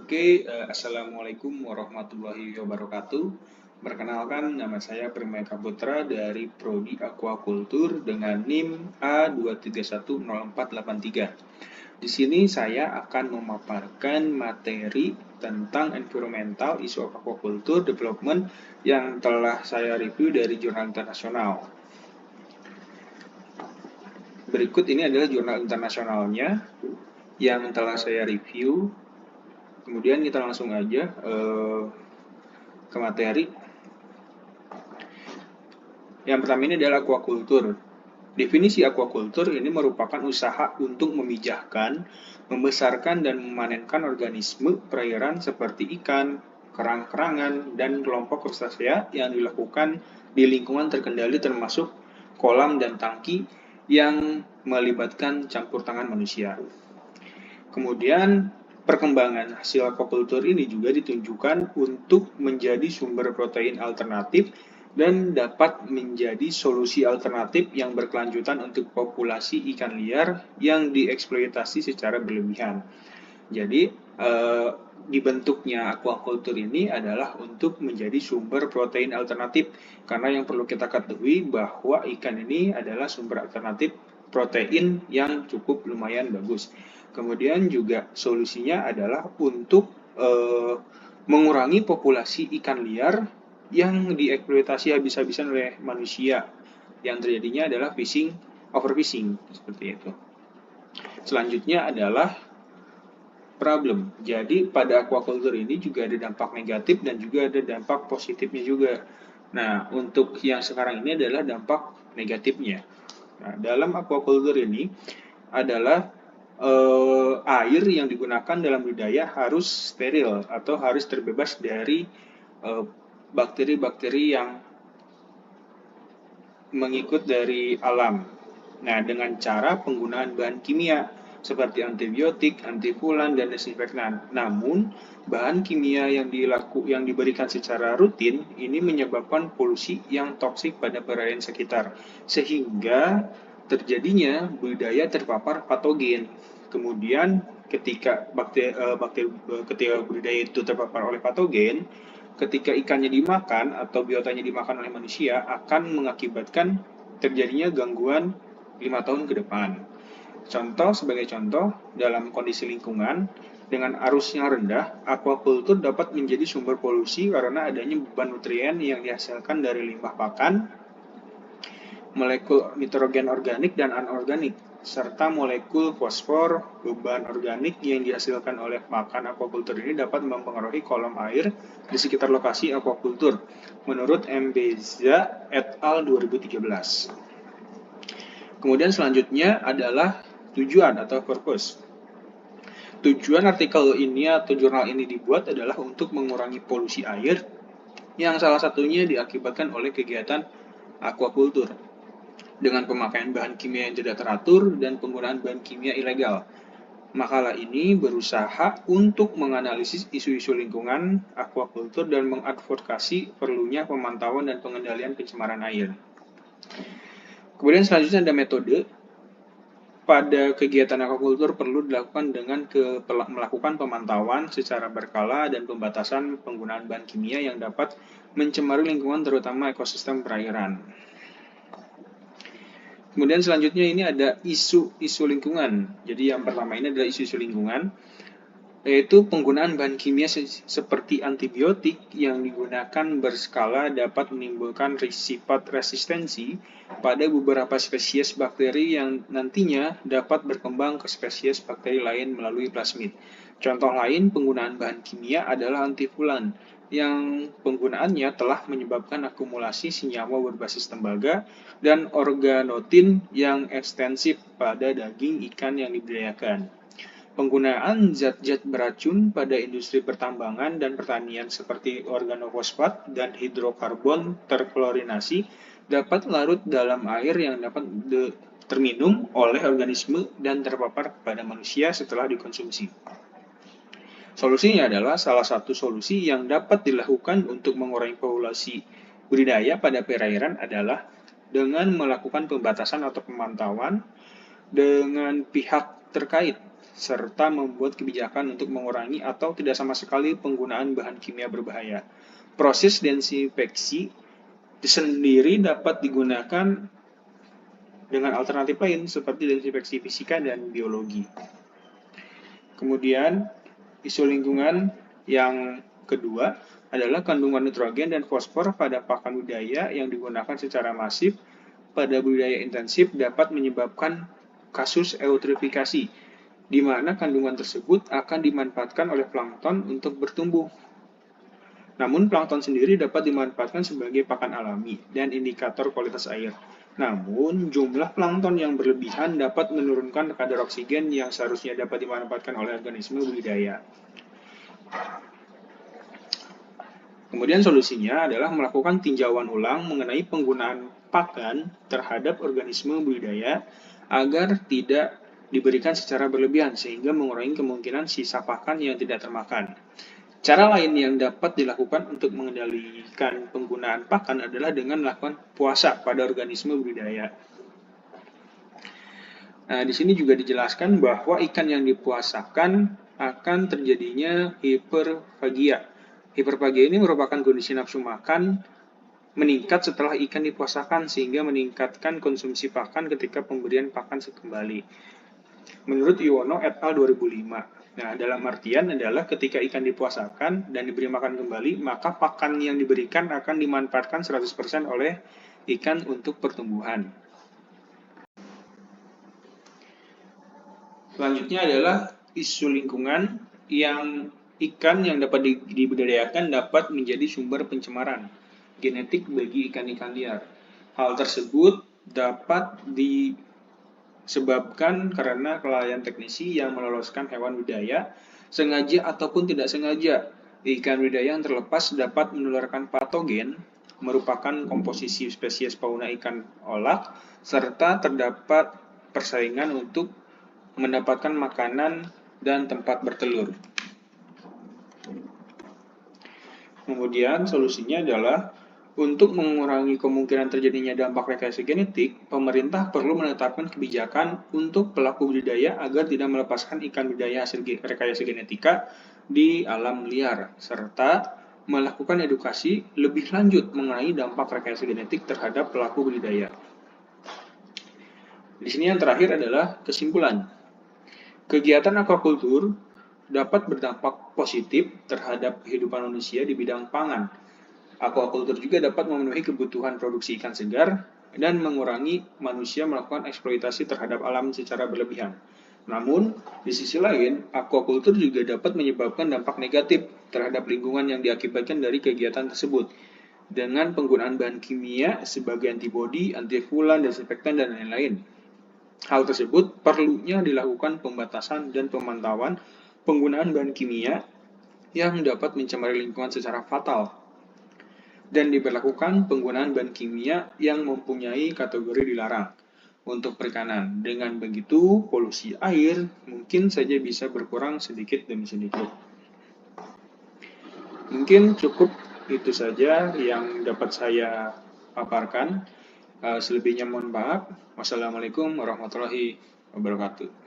Assalamualaikum warahmatullahi wabarakatuh. Perkenalkan, nama saya Primaya Kaputra dari Prodi Aquacultur dengan NIM A2310483. Di sini saya akan memaparkan materi tentang environmental isu aquaculture development yang telah saya review dari jurnal internasional. Berikut ini adalah jurnal internasionalnya yang telah saya review. Kemudian kita langsung aja ke materi. Yang pertama ini adalah aquaculture. Definisi aquaculture ini merupakan usaha untuk memijahkan, membesarkan, dan memanenkan organisme perairan seperti ikan, kerang-kerangan, dan kelompok krustasea yang dilakukan di lingkungan terkendali termasuk kolam dan tangki yang melibatkan campur tangan manusia. Kemudian perkembangan hasil aquaculture ini juga ditunjukkan untuk menjadi sumber protein alternatif dan dapat menjadi solusi alternatif yang berkelanjutan untuk populasi ikan liar yang dieksploitasi secara berlebihan. Jadi, dibentuknya aquaculture ini adalah untuk menjadi sumber protein alternatif, karena yang perlu kita ketahui bahwa ikan ini adalah sumber alternatif protein yang cukup lumayan bagus. Kemudian juga solusinya adalah untuk mengurangi populasi ikan liar yang dieksploitasi habis-habisan oleh manusia. Yang terjadinya adalah overfishing, seperti itu. Selanjutnya adalah problem. Jadi pada aquaculture ini juga ada dampak negatif dan juga ada dampak positifnya juga. Nah, untuk yang sekarang ini adalah dampak negatifnya. Nah, dalam aquaculture ini adalah air yang digunakan dalam budidaya harus steril atau harus terbebas dari bakteri-bakteri yang mengikut dari alam. Nah, dengan cara penggunaan bahan kimia seperti antibiotik, antifulan, dan desinfektan. Namun, bahan kimia yang diberikan secara rutin ini menyebabkan polusi yang toksik pada perairan sekitar, sehingga terjadinya budidaya terpapar patogen. Kemudian, ketika budidaya itu terpapar oleh patogen, ketika ikannya dimakan atau biotanya dimakan oleh manusia akan mengakibatkan terjadinya gangguan 5 tahun ke depan. Sebagai contoh, dalam kondisi lingkungan dengan arus yang rendah, aquaculture dapat menjadi sumber polusi karena adanya beban nutrien yang dihasilkan dari limbah pakan, molekul nitrogen organik dan anorganik, serta molekul fosfor. Beban organik yang dihasilkan oleh pakan aquaculture ini dapat mempengaruhi kolam air di sekitar lokasi aquaculture, menurut Mbeza et al. 2013. Kemudian selanjutnya adalah tujuan atau purpose. Tujuan artikel ini atau jurnal ini dibuat adalah untuk mengurangi polusi air yang salah satunya diakibatkan oleh kegiatan aquaculture dengan pemakaian bahan kimia yang tidak teratur dan penggunaan bahan kimia ilegal. Makalah ini berusaha untuk menganalisis isu-isu lingkungan, aquaculture, dan mengadvokasi perlunya pemantauan dan pengendalian pencemaran air. Kemudian selanjutnya ada metode. Pada kegiatan aquaculture perlu dilakukan dengan melakukan pemantauan secara berkala dan pembatasan penggunaan bahan kimia yang dapat mencemari lingkungan terutama ekosistem perairan. Kemudian selanjutnya ini ada isu lingkungan. Jadi yang pertama ini adalah isu lingkungan, yaitu penggunaan bahan kimia seperti antibiotik yang digunakan berskala dapat menimbulkan sifat resistensi pada beberapa spesies bakteri yang nantinya dapat berkembang ke spesies bakteri lain melalui plasmid. Contoh lain penggunaan bahan kimia adalah antifulan, yang penggunaannya telah menyebabkan akumulasi senyawa berbasis tembaga dan organotin yang ekstensif pada daging ikan yang dibudidayakan. Penggunaan zat-zat beracun pada industri pertambangan dan pertanian seperti organofosfat dan hidrokarbon terklorinasi dapat larut dalam air yang dapat terminum oleh organisme dan terpapar kepada manusia setelah dikonsumsi. Solusinya adalah salah satu solusi yang dapat dilakukan untuk mengurangi populasi budidaya pada perairan adalah dengan melakukan pembatasan atau pemantauan dengan pihak terkait serta membuat kebijakan untuk mengurangi atau tidak sama sekali penggunaan bahan kimia berbahaya. Proses desinfeksi sendiri dapat digunakan dengan alternatif lain seperti desinfeksi fisika dan biologi. Kemudian, isu lingkungan yang kedua adalah kandungan nitrogen dan fosfor pada pakan budidaya yang digunakan secara masif pada budidaya intensif dapat menyebabkan kasus eutrofifikasi, di mana kandungan tersebut akan dimanfaatkan oleh plankton untuk bertumbuh. Namun, plankton sendiri dapat dimanfaatkan sebagai pakan alami dan indikator kualitas air. Namun, jumlah plankton yang berlebihan dapat menurunkan kadar oksigen yang seharusnya dapat dimanfaatkan oleh organisme budidaya. Kemudian solusinya adalah melakukan tinjauan ulang mengenai penggunaan pakan terhadap organisme budidaya agar tidak diberikan secara berlebihan sehingga mengurangi kemungkinan sisa pakan yang tidak termakan. Cara lain yang dapat dilakukan untuk mengendalikan penggunaan pakan adalah dengan melakukan puasa pada organisme budidaya. Nah, di sini juga dijelaskan bahwa ikan yang dipuasakan akan terjadinya hiperfagia. Hiperfagia ini merupakan kondisi nafsu makan meningkat setelah ikan dipuasakan sehingga meningkatkan konsumsi pakan ketika pemberian pakan kembali. Menurut Yuwono et al. 2005. Nah, dalam artian adalah ketika ikan dipuasakan dan diberi makan kembali, maka pakan yang diberikan akan dimanfaatkan 100% oleh ikan untuk pertumbuhan. Selanjutnya adalah isu lingkungan yang ikan yang dapat dibudidayakan dapat menjadi sumber pencemaran genetik bagi ikan-ikan liar. Hal tersebut dapat disebabkan karena kelalaian teknisi yang meloloskan hewan budidaya, sengaja ataupun tidak sengaja. Ikan budidaya yang terlepas dapat menularkan patogen, merupakan komposisi spesies fauna ikan olak, serta terdapat persaingan untuk mendapatkan makanan dan tempat bertelur. Kemudian solusinya adalah untuk mengurangi kemungkinan terjadinya dampak rekayasa genetik, pemerintah perlu menetapkan kebijakan untuk pelaku budidaya agar tidak melepaskan ikan budidaya hasil rekayasa genetika di alam liar, serta melakukan edukasi lebih lanjut mengenai dampak rekayasa genetik terhadap pelaku budidaya. Di sini yang terakhir adalah kesimpulan. Kegiatan aquaculture dapat berdampak positif terhadap kehidupan manusia di bidang pangan. Aquaculture juga dapat memenuhi kebutuhan produksi ikan segar dan mengurangi manusia melakukan eksploitasi terhadap alam secara berlebihan. Namun, di sisi lain, aquaculture juga dapat menyebabkan dampak negatif terhadap lingkungan yang diakibatkan dari kegiatan tersebut dengan penggunaan bahan kimia sebagai antibodi, antifulan, desinfektan, dan lain-lain. Hal tersebut perlunya dilakukan pembatasan dan pemantauan penggunaan bahan kimia yang dapat mencemari lingkungan secara fatal dan diberlakukan penggunaan bahan kimia yang mempunyai kategori dilarang untuk perikanan. Dengan begitu, polusi air mungkin saja bisa berkurang sedikit demi sedikit. Mungkin cukup itu saja yang dapat saya paparkan. Selebihnya mohon maaf. Wassalamualaikum warahmatullahi wabarakatuh.